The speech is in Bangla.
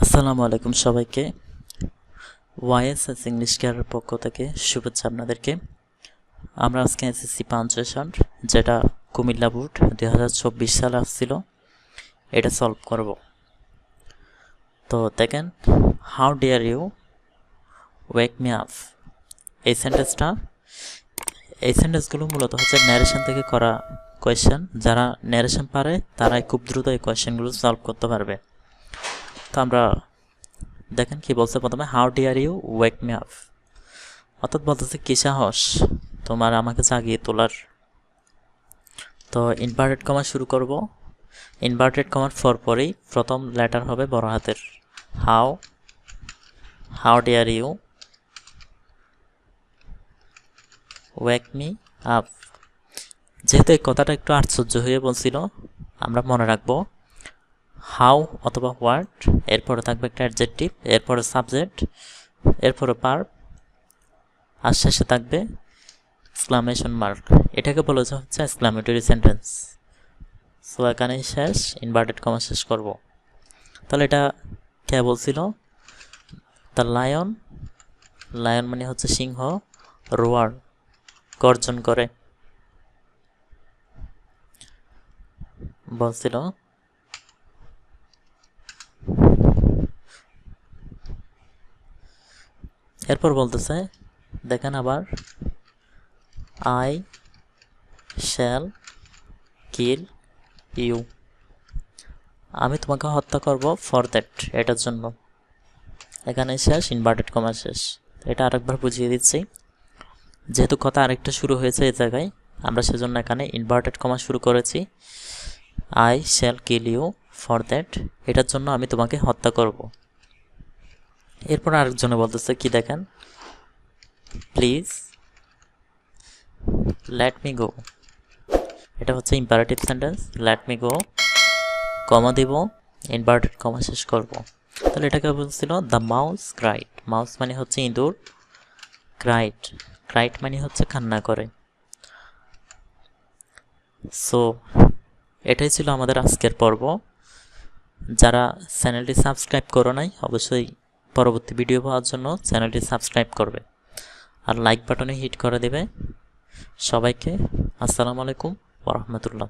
আসসালামু আলাইকুম সবাইকে। ওয়াইএসএস ইংলিশ কেয়ারের পক্ষ থেকে শুভেচ্ছা আপনাদেরকে। আমরা আজকে এসএসসি পাঞ্চুয়েশন যেটা কুমিল্লা বোর্ড 2024 সালে আসছিল এটা সলভ করব। তো দেখেন, how dare you wake me up, এই সেন্টেন্সগুলো মূলত হচ্ছে ন্যারেশন থেকে করা কোয়েশ্চেন। যারা ন্যারেশন পারে তারাই খুব দ্রুত এই কোয়েশ্চেনগুলো সলভ করতে পারবে। তো আমরা দেখেন কি বলছে প্রথমে, how dare you wake me up, অর্থাৎ বলতেছে কি সাহস তোমার আমাকে জাগিয়ে তোলার। তো ইনভার্টেড কমা শুরু করব। ইনভার্টেড কমার পরেই প্রথম লেটার হবে বড় হাতের how. How dare you wake me up. যেহেতু এই কথাটা একটু আশ্চর্য হয়ে বলছিল, আমরা মনে রাখবো হাউ অথবা হোয়াট, এরপরে থাকবে একটা অ্যাডজেক্টিভ, এরপরে সাবজেক্ট, এরপরে ভার্ব, আর শেষে থাকবে এক্সক্লামেশন মার্ক। এটাকে বলা হচ্ছে এক্সক্লামেটরি সেন্টেন্স। সো এখানে শেষ, ইনভার্টেড কমা শেষ করব। তাহলে এটা কে বলছিল? The lion. লায়ন মানে হচ্ছে সিংহ, রোয়ার গর্জন করে বলছিল। এরপর বলতেছে দেখেন আবার, আই শ্যাল কিল ইউ, আমি তোমাকে হত্যা করব ফর দ্যাট, এটার জন্য। এখানে শেষ, ইনভার্টেড কমা শেষ। এটা আরেকবার বুঝিয়ে দিচ্ছি, যেহেতু কথা আরেকটা শুরু হয়েছে এই জায়গায়, আমরা সেজন্য এখানে ইনভার্টেড কমা শুরু করেছি। I shall kill you for that, এটার জন্য আমি তোমাকে হত্যা করব। এরপর আরেকজনে বলতেছে কি দেখেন, প্লিজ লেট মি গো, এটা হচ্ছে imperative sentence. Let me go, comma দিব, ইনভার্টেড কমা শেষ করব। তাহলে এটাকে বলছিল দ্য মাউস ক্রাইট। মাউস মানে হচ্ছে ইঁদুর, ক্রাইট, ক্রাইট মানে হচ্ছে কান্না করে। সো এটাই ছিল আমাদের আজকের পর্ব। যারা চ্যানেলটি সাবস্ক্রাইব করো নাই, অবশ্যই পরবর্তী ভিডিও পাওয়ার জন্য চ্যানেলটি সাবস্ক্রাইব করবে আর লাইক বাটনে হিট করে দেবে। সবাইকে আসসালামু আলাইকুম ওয়া রাহমাতুল্লাহ।